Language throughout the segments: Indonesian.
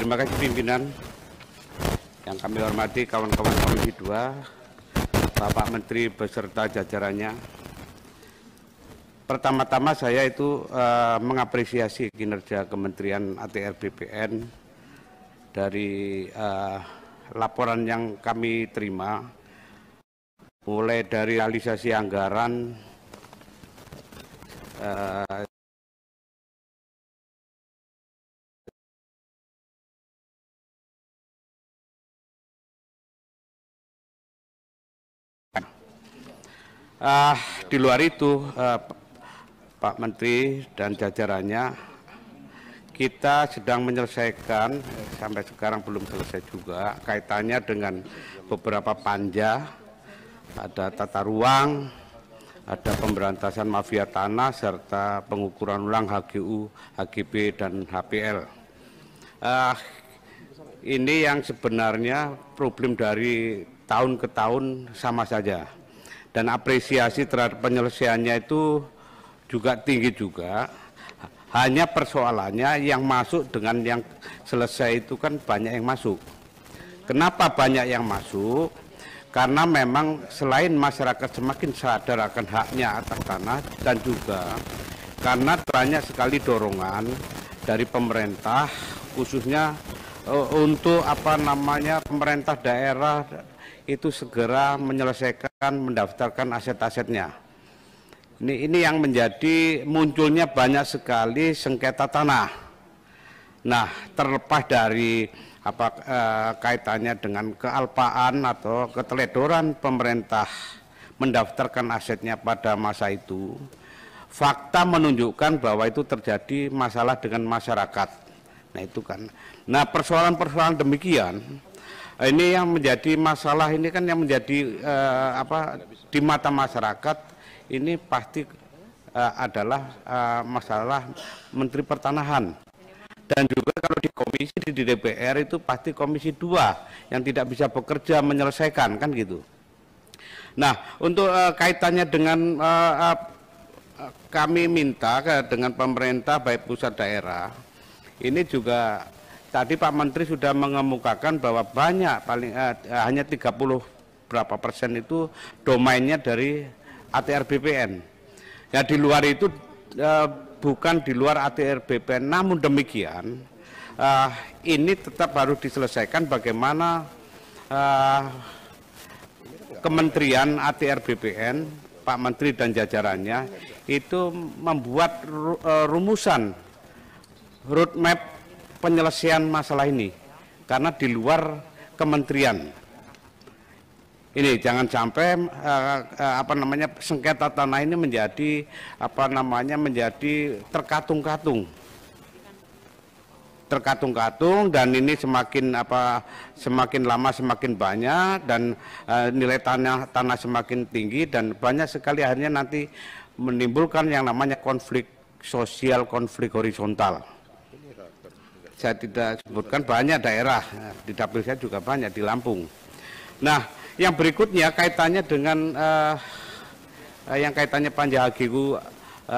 Terima kasih pimpinan. Yang kami hormati kawan-kawan Komisi 2, Bapak Menteri beserta jajarannya. Pertama-tama saya itu mengapresiasi kinerja Kementerian ATR BPN dari laporan yang kami terima, mulai dari realisasi anggaran, di luar itu Pak Menteri dan jajarannya, kita sedang menyelesaikan, sampai sekarang belum selesai juga, kaitannya dengan beberapa panja, ada tata ruang, ada pemberantasan mafia tanah, serta pengukuran ulang HGU, HGB, dan HPL. Ini yang sebenarnya problem dari tahun ke tahun sama saja. Dan apresiasi terhadap penyelesaiannya itu juga tinggi juga. Hanya persoalannya yang masuk dengan yang selesai itu kan banyak yang masuk. Kenapa banyak yang masuk? Karena memang selain masyarakat semakin sadar akan haknya atas tanah, dan juga karena banyak sekali dorongan dari pemerintah, khususnya untuk pemerintah daerah itu segera menyelesaikan mendaftarkan aset-asetnya. Ini yang menjadi munculnya banyak sekali sengketa tanah. Nah, terlepas dari kaitannya dengan kealpaan atau keteledoran pemerintah mendaftarkan asetnya pada masa itu, fakta menunjukkan bahwa itu terjadi masalah dengan masyarakat. Nah, itu kan. Nah, persoalan-persoalan demikian ini yang menjadi masalah, ini kan yang menjadi di mata masyarakat ini pasti adalah masalah Menteri Pertanahan. Dan juga kalau di komisi di DPR itu pasti Komisi 2 yang tidak bisa bekerja menyelesaikan, kan gitu. Nah, untuk kaitannya dengan kami minta dengan pemerintah baik pusat daerah, ini juga tadi Pak Menteri sudah mengemukakan bahwa banyak, hanya 30 berapa persen itu domainnya dari ATR BPN. Ya, di luar itu bukan di luar ATR BPN, namun demikian ini tetap harus diselesaikan bagaimana Kementerian ATR BPN, Pak Menteri dan jajarannya itu membuat rumusan roadmap penyelesaian masalah ini, karena di luar kementerian ini jangan sampai sengketa tanah ini menjadi menjadi terkatung-katung, dan ini semakin lama semakin banyak, dan nilai tanah semakin tinggi, dan banyak sekali akhirnya nanti menimbulkan yang namanya konflik sosial, konflik horizontal. Saya tidak sebutkan, banyak daerah, di dapil saya juga banyak, di Lampung. Nah, yang berikutnya kaitannya dengan yang kaitannya panja HGU,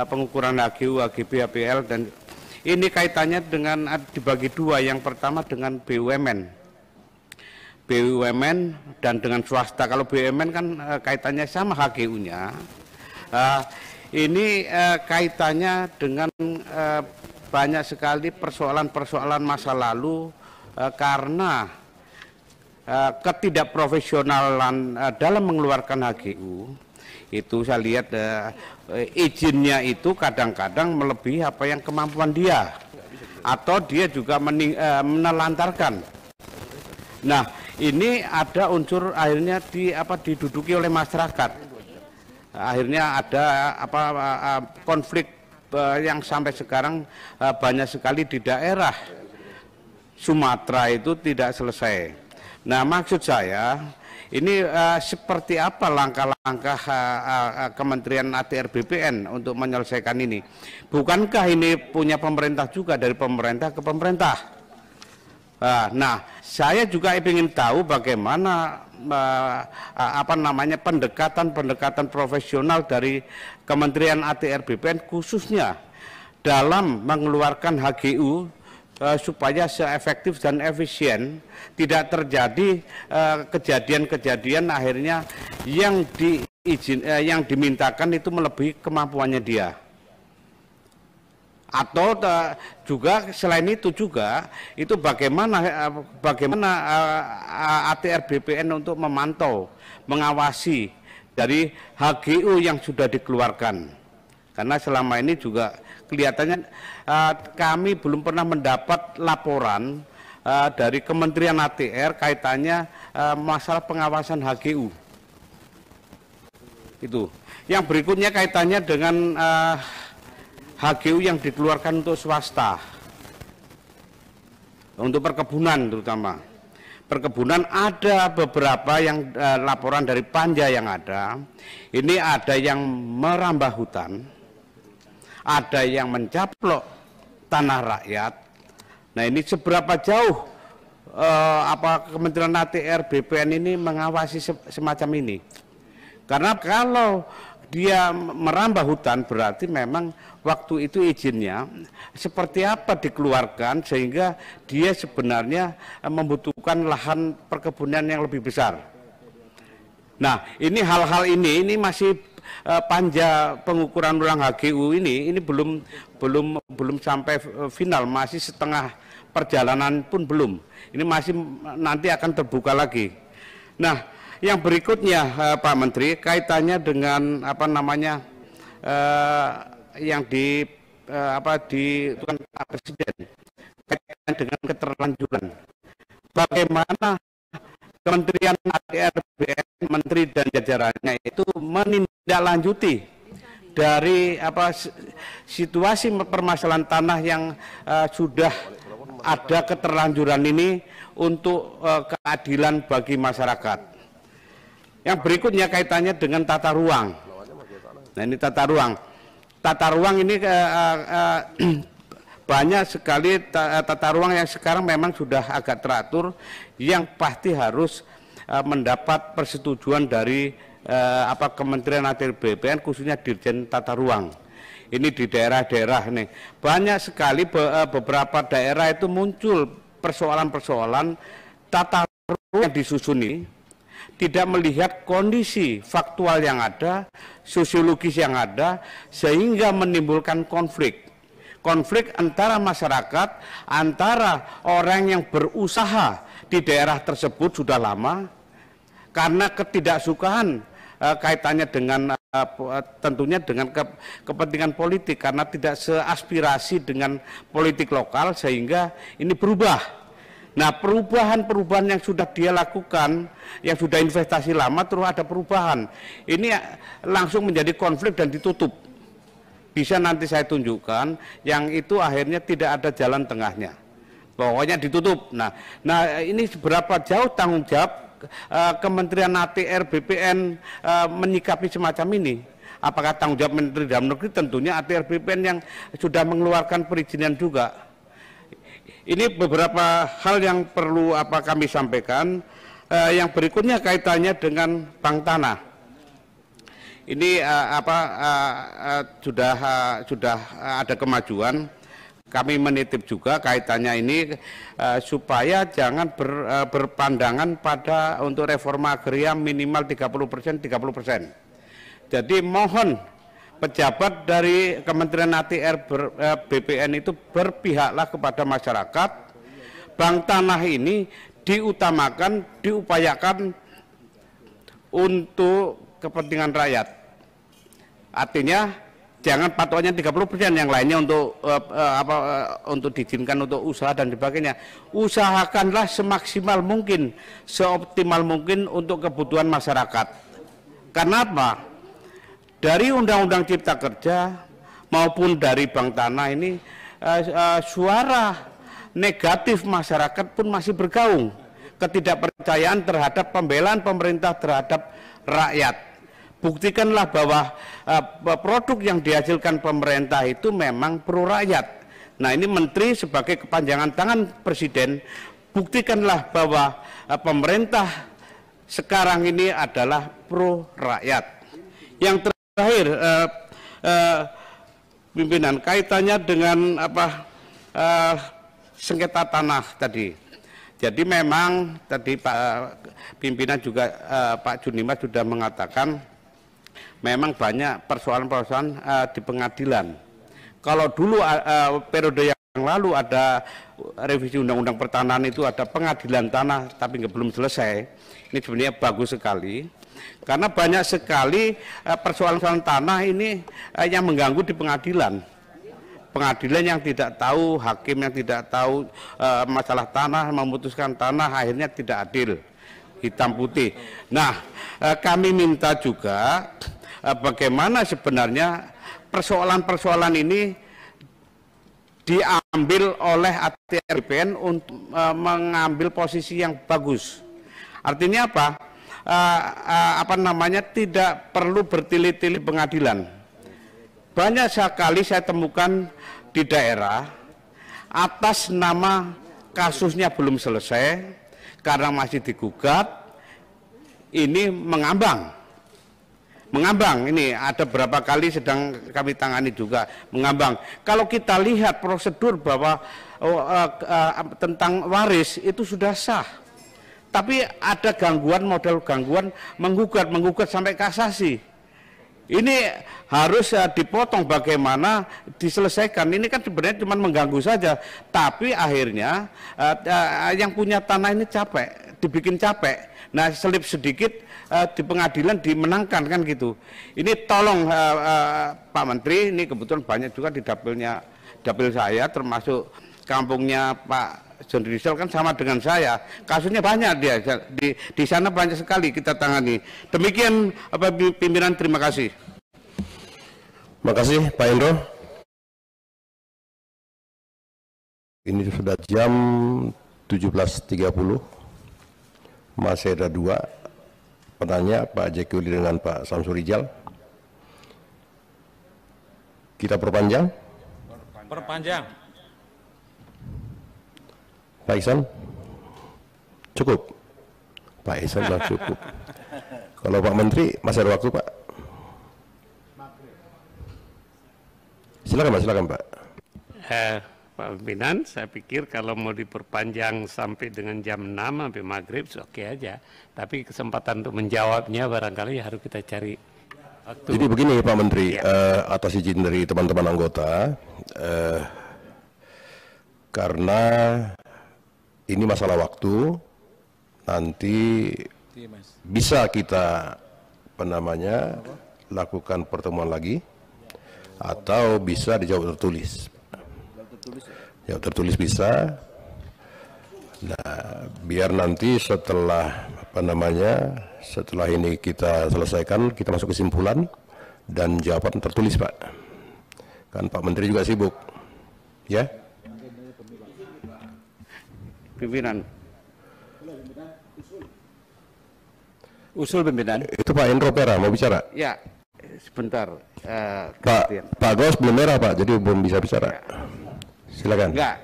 pengukuran HGU, HGB, HPL, dan ini kaitannya dengan dibagi dua. Yang pertama dengan BUMN dan dengan swasta. Kalau BUMN kan kaitannya sama HGU-nya. Ini kaitannya dengan banyak sekali persoalan-persoalan masa lalu karena ketidakprofesionalan dalam mengeluarkan HGU. Itu saya lihat izinnya itu kadang-kadang melebihi apa yang kemampuan dia, atau dia juga menelantarkan. Nah, ini ada unsur akhirnya diduduki oleh masyarakat. Akhirnya ada konflik yang sampai sekarang banyak sekali di daerah Sumatera itu tidak selesai. Nah, maksud saya ini seperti apa langkah-langkah Kementerian ATR BPN untuk menyelesaikan ini? Bukankah ini punya pemerintah juga, dari pemerintah ke pemerintah? Nah, saya juga ingin tahu bagaimana pendekatan profesional dari Kementerian ATR BPN khususnya dalam mengeluarkan HGU supaya seefektif dan efisien, tidak terjadi kejadian-kejadian akhirnya yang dimintakan itu melebihi kemampuannya dia. Atau juga selain itu juga itu bagaimana ATR BPN untuk memantau, mengawasi dari HGU yang sudah dikeluarkan. Karena selama ini juga kelihatannya kami belum pernah mendapat laporan dari Kementerian ATR kaitannya masalah pengawasan HGU. Itu. Yang berikutnya kaitannya dengan HGU yang dikeluarkan untuk swasta, untuk perkebunan terutama. Perkebunan ada beberapa yang laporan dari Panja yang ada, ini ada yang merambah hutan, ada yang mencaplok tanah rakyat. Nah ini seberapa jauh Kementerian ATR BPN ini mengawasi semacam ini? Karena kalau dia merambah hutan berarti memang waktu itu izinnya seperti apa dikeluarkan sehingga dia sebenarnya membutuhkan lahan perkebunan yang lebih besar. Nah ini hal-hal ini masih Panja pengukuran ulang HGU ini belum sampai final, masih setengah perjalanan pun belum. Ini masih nanti akan terbuka lagi. Nah, yang berikutnya Pak Menteri kaitannya dengan yang di Pak Presiden kaitannya dengan keterlanjuran. Bagaimana Kementerian ATR BPN, Menteri dan jajarannya itu menindaklanjuti dari situasi permasalahan tanah yang sudah ada keterlanjuran ini untuk keadilan bagi masyarakat. Yang berikutnya kaitannya dengan tata ruang. Nah ini tata ruang. Tata ruang ini banyak sekali tata ruang yang sekarang memang sudah agak teratur, yang pasti harus mendapat persetujuan dari Kementerian ATR BPN, khususnya Dirjen Tata Ruang. Ini di daerah-daerah nih banyak sekali beberapa daerah itu muncul persoalan-persoalan tata ruang yang disusun tidak melihat kondisi faktual yang ada, sosiologis yang ada, sehingga menimbulkan konflik antara masyarakat, antara orang yang berusaha di daerah tersebut sudah lama karena ketidaksukaan kaitannya dengan tentunya dengan kepentingan politik, karena tidak seaspirasi dengan politik lokal sehingga ini berubah. Nah perubahan-perubahan yang sudah dia lakukan, yang sudah investasi lama terus ada perubahan, ini langsung menjadi konflik dan ditutup. Bisa nanti saya tunjukkan yang itu akhirnya tidak ada jalan tengahnya, pokoknya ditutup. Nah ini seberapa jauh tanggung jawab Kementerian ATR BPN menyikapi semacam ini? Apakah tanggung jawab Menteri Dalam Negeri? Tentunya ATR BPN yang sudah mengeluarkan perizinan juga. Ini beberapa hal yang perlu kami sampaikan. Yang berikutnya kaitannya dengan bank tanah. Ini sudah ada kemajuan. Kami menitip juga kaitannya ini supaya jangan berpandangan pada untuk reforma agraria minimal 30%. Jadi mohon pejabat dari Kementerian ATR BPN itu berpihaklah kepada masyarakat. Bank tanah ini diupayakan untuk kepentingan rakyat. Artinya jangan patokannya 30%, yang lainnya untuk diizinkan untuk usaha dan sebagainya. Usahakanlah semaksimal mungkin, seoptimal mungkin untuk kebutuhan masyarakat. Karena apa? Dari Undang-Undang Cipta Kerja maupun dari bank tanah ini suara negatif masyarakat pun masih bergaung. Ketidakpercayaan terhadap pembelaan pemerintah terhadap rakyat. Buktikanlah bahwa produk yang dihasilkan pemerintah itu memang pro rakyat. Nah ini menteri sebagai kepanjangan tangan presiden, buktikanlah bahwa pemerintah sekarang ini adalah pro rakyat. Yang terakhir, pimpinan, kaitannya dengan sengketa tanah tadi. Jadi memang tadi Pak pimpinan juga Pak Junimas sudah mengatakan memang banyak persoalan-persoalan di pengadilan. Kalau dulu periode yang lalu ada revisi undang-undang pertanahan itu ada pengadilan tanah tapi belum selesai. Ini sebenarnya bagus sekali karena banyak sekali persoalan-persoalan tanah ini yang mengganggu di pengadilan. Pengadilan yang tidak tahu, hakim yang tidak tahu masalah tanah, memutuskan tanah akhirnya tidak adil, hitam putih. Nah, kami minta juga bagaimana sebenarnya persoalan-persoalan ini diambil oleh ATR BPN untuk mengambil posisi yang bagus. Artinya apa? Tidak perlu bertele-tele pengadilan. Banyak sekali saya temukan di daerah atas nama kasusnya belum selesai karena masih digugat, ini mengambang ini ada berapa kali sedang kami tangani juga mengambang. Kalau kita lihat prosedur bahwa tentang waris itu sudah sah, tapi ada model gangguan menggugat sampai kasasi. Ini harus dipotong bagaimana diselesaikan. Ini kan sebenarnya cuma mengganggu saja, tapi akhirnya yang punya tanah ini capek, dibikin capek. Nah, selip sedikit di pengadilan dimenangkan kan gitu. Ini tolong Pak Menteri, ini kebetulan banyak juga di dapil saya, termasuk kampungnya Pak John Rizal kan sama dengan saya. Kasusnya banyak dia di sana banyak sekali kita tangani. Demikian pimpinan, terima kasih. Terima kasih Pak Indro. Ini sudah jam 17.30. Masih ada 2 penanya, Pak Jeki Uli dengan Pak Samsul Rijal. Kita perpanjang? Perpanjang. Pak Ihsan? Cukup? Pak Ihsan bilang cukup. Kalau Pak Menteri masih ada waktu, Pak? Silakan Pak. Pak Pimpinan, saya pikir kalau mau diperpanjang sampai dengan jam 6 sampai maghrib, oke aja. Tapi kesempatan untuk menjawabnya barangkali harus kita cari waktu. Jadi begini Pak Menteri, atas izin dari teman-teman anggota, karena ini masalah waktu, nanti bisa kita lakukan pertemuan lagi, atau bisa dijawab tertulis. Jawab tertulis bisa. Nah, biar nanti setelah setelah ini kita selesaikan, kita masuk kesimpulan dan jawaban tertulis, Pak. Kan Pak Menteri juga sibuk, ya? Pimpinan. Usul pimpinan. Itu Pak Indro Pera mau bicara. Ya, sebentar. Pak Gos belum merah Pak, jadi belum bisa bicara. Ya. Silakan. Enggak,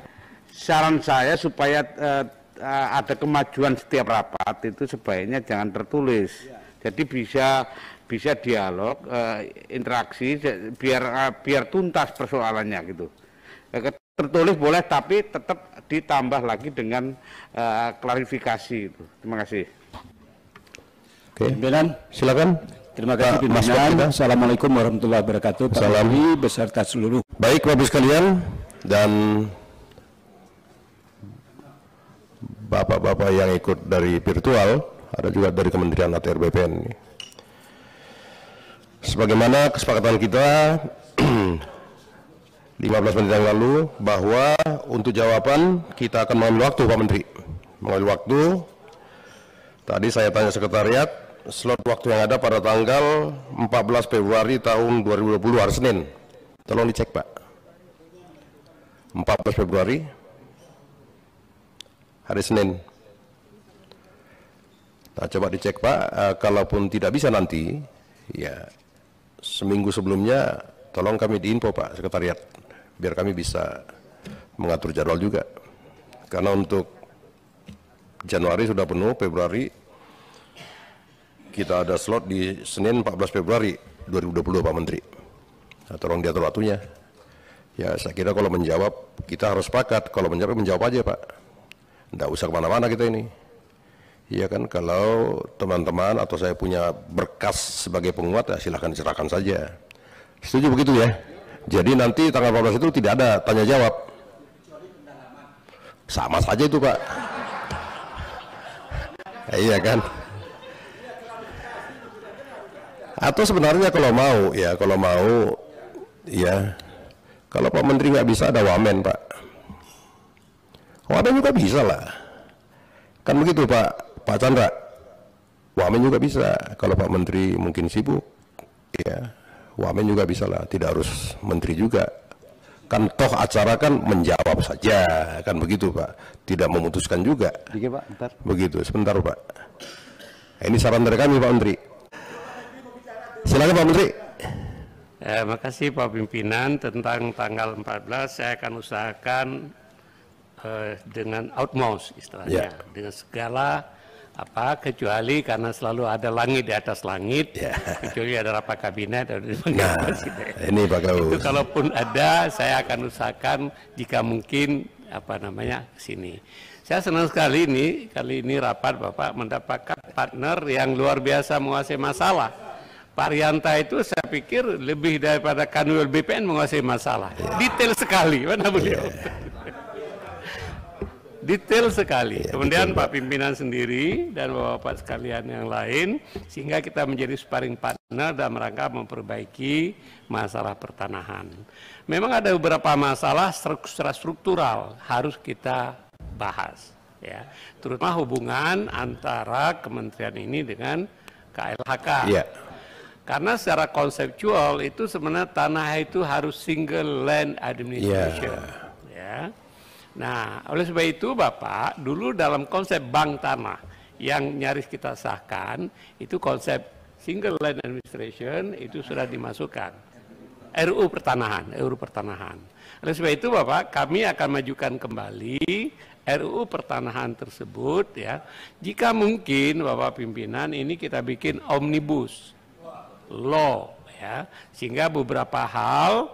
saran saya supaya ada kemajuan setiap rapat itu sebaiknya jangan tertulis. Jadi bisa dialog, interaksi, biar tuntas persoalannya gitu. Tertulis boleh, tapi tetap ditambah lagi dengan klarifikasi itu. Terima kasih. Oke. Pimpinan, silakan. Terima kasih pimpinan. Assalamualaikum warahmatullahi wabarakatuh. Salam beserta seluruh. Baik Bapak sekalian dan bapak-bapak yang ikut dari virtual, ada juga dari Kementerian ATR BPN. Sebagaimana kesepakatan kita 15 menit yang lalu bahwa untuk jawaban kita akan mengambil waktu Pak Menteri. Mengambil waktu. Tadi saya tanya sekretariat, slot waktu yang ada pada tanggal 14 Februari tahun 2020 hari Senin. Tolong dicek Pak. 14 Februari hari Senin. Nah, coba dicek Pak, kalaupun tidak bisa nanti, ya seminggu sebelumnya tolong kami diinfo Pak sekretariat, biar kami bisa mengatur jadwal juga. Karena untuk Januari sudah penuh, Februari kita ada slot di Senin 14 Februari 2020 Pak Menteri. Nah, tolong diatur waktunya. Ya saya kira kalau menjawab kita harus sepakat, kalau menjawab aja Pak, nggak usah kemana-mana kita ini. Iya kan, kalau teman-teman atau saya punya berkas sebagai penguat ya silahkan diserahkan saja. Setuju begitu ya? Jadi nanti tanggal 14 itu tidak ada tanya jawab. Sama saja itu Pak. Iya kan? Atau sebenarnya kalau mau ya kalau Pak Menteri nggak bisa ada wamen Pak. Wamen juga bisa lah. Kan begitu Pak Chandra. Wamen juga bisa. Kalau Pak Menteri mungkin sibuk, ya wamen juga bisa lah. Tidak harus Menteri juga. Kan toh acara kan menjawab saja, kan begitu Pak. Tidak memutuskan juga. Dikit Pak, bentar. Begitu, sebentar Pak. Nah, ini saran dari kami Pak Menteri. Silakan Pak Menteri. Makasih Pak Pimpinan. Tentang tanggal 14 saya akan usahakan dengan utmost istilahnya, dengan segala kecuali karena selalu ada langit di atas langit, kecuali ada rapat kabinet atau presiden. Ini Pak Gaus. Itu kalaupun ada, saya akan usahakan jika mungkin sini. Saya senang sekali kali ini rapat Bapak mendapatkan partner yang luar biasa menguasai masalah. Pak Rianta itu saya pikir lebih daripada Kanwil BPN menguasai masalah. Detail sekali, mana beliau? Detail sekali. Kemudian Pak Pimpinan sendiri dan Bapak sekalian yang lain, sehingga kita menjadi sparring partner dalam rangka memperbaiki masalah pertanahan. Memang ada beberapa masalah struktural harus kita bahas, ya, terutama hubungan antara kementerian ini dengan KLHK. Karena secara konseptual itu sebenarnya tanah itu harus single land administration. Ya. Nah, oleh sebab itu Bapak, dulu dalam konsep bank tanah yang nyaris kita sahkan, itu konsep single land administration itu sudah dimasukkan. RUU pertanahan. Oleh sebab itu Bapak, kami akan majukan kembali RUU pertanahan tersebut, ya. Jika mungkin Bapak Pimpinan ini kita bikin omnibus law, ya, sehingga beberapa hal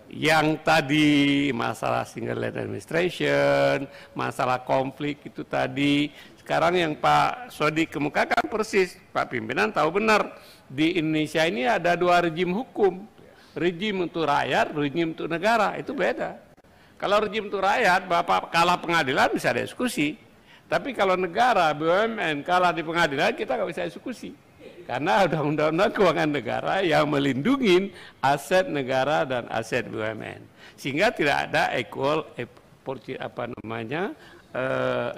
yang tadi masalah single land administration, masalah konflik itu tadi, sekarang yang Pak Sodi kemukakan persis, Pak Pimpinan tahu benar, di Indonesia ini ada dua rejim hukum, rejim untuk rakyat, rejim untuk negara, itu beda. Kalau rejim untuk rakyat, Bapak kalah pengadilan bisa diskusi, tapi kalau negara, BUMN kalah di pengadilan, kita nggak bisa diskusi. Karena ada undang-undang keuangan negara yang melindungi aset negara dan aset BUMN, sehingga tidak ada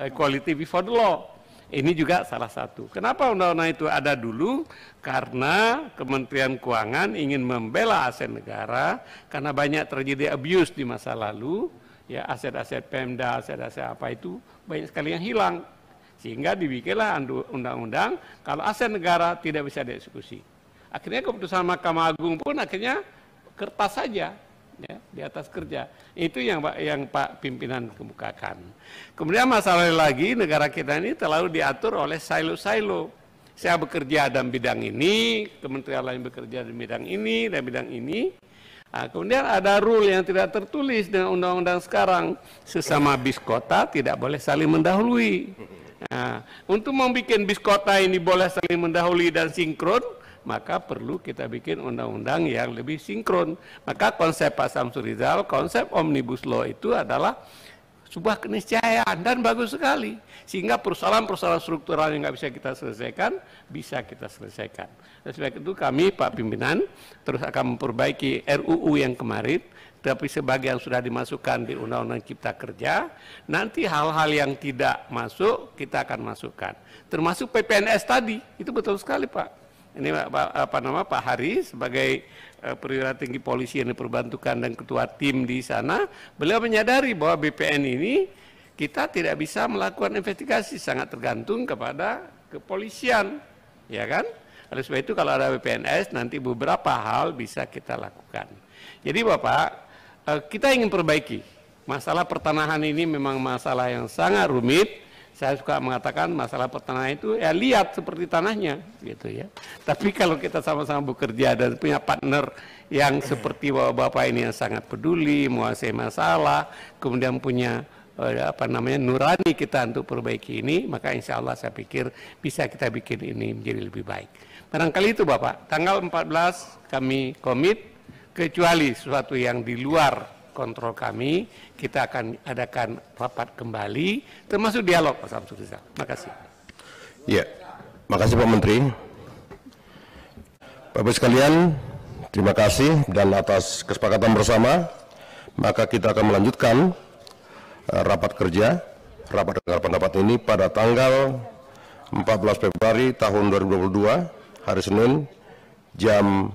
equality before the law. Ini juga salah satu. Kenapa undang-undang itu ada dulu? Karena Kementerian Keuangan ingin membela aset negara, karena banyak terjadi abuse di masa lalu, ya, aset-aset Pemda, aset-aset apa itu banyak sekali yang hilang. Sehingga dibikinlah undang-undang kalau aset negara tidak bisa dieksekusi. Akhirnya keputusan Mahkamah Agung pun akhirnya kertas saja, ya, di atas kerja. Itu yang Pak Pimpinan kemukakan. Kemudian masalah lagi, negara kita ini terlalu diatur oleh silo-silo. Saya bekerja dalam bidang ini, kementerian lain bekerja di bidang ini dan bidang ini. Nah, kemudian ada rule yang tidak tertulis dengan undang-undang sekarang. Sesama bis kota tidak boleh saling mendahului. Nah, untuk membuat bis kota ini boleh saling mendahului dan sinkron, maka perlu kita bikin undang-undang yang lebih sinkron. Maka konsep Pak Samsul Rizal, konsep Omnibus Law itu adalah sebuah keniscayaan dan bagus sekali. Sehingga persoalan-persoalan struktural yang nggak bisa kita selesaikan, bisa kita selesaikan. Oleh sebab itu kami, Pak Pimpinan, terus akan memperbaiki RUU yang kemarin, tapi sebagian sudah dimasukkan di Undang-Undang Cipta Kerja. Nanti hal-hal yang tidak masuk kita akan masukkan, termasuk PPNS tadi. Itu betul sekali Pak. Ini Pak Hari sebagai perwira tinggi polisi yang diperbantukan dan ketua tim di sana, beliau menyadari bahwa BPN ini kita tidak bisa melakukan investigasi, sangat tergantung kepada kepolisian, ya kan? Oleh sebab itu kalau ada BPNS nanti beberapa hal bisa kita lakukan. Jadi Bapak, kita ingin perbaiki. Masalah pertanahan ini memang masalah yang sangat rumit. Saya suka mengatakan masalah pertanahan itu ya lihat seperti tanahnya gitu ya. Tapi kalau kita sama-sama bekerja dan punya partner yang seperti bapak-bapak ini yang sangat peduli, menguasai masalah, kemudian punya nurani kita untuk perbaiki ini, maka insya Allah saya pikir bisa kita bikin ini menjadi lebih baik. Barangkali itu Bapak, tanggal 14 kami komit, kecuali sesuatu yang di luar kontrol kami, kita akan adakan rapat kembali, termasuk dialog Pak Samsul Rizal. Terima kasih. Ya, makasih Pak Menteri. Bapak sekalian, terima kasih dan atas kesepakatan bersama, maka kita akan melanjutkan rapat kerja, rapat dengar pendapat ini pada tanggal 14 Februari tahun 2022, hari Senin, jam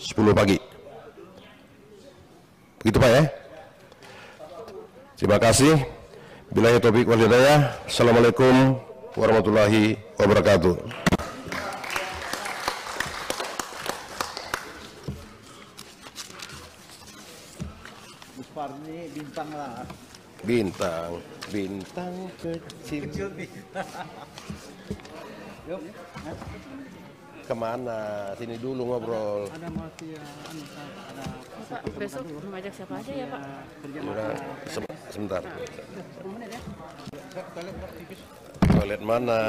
10 pagi. Begitu Pak ya? Terima kasih. Billahi taufiq wal hidayah. Assalamualaikum warahmatullahi wabarakatuh. Ini bintang lah. Bintang kecil. Yuk. Kemana? Sini dulu ngobrol. Ada masih ada. Pak, besok mengajak siapa aja ya Pak? Udah, sebentar. Toilet mana?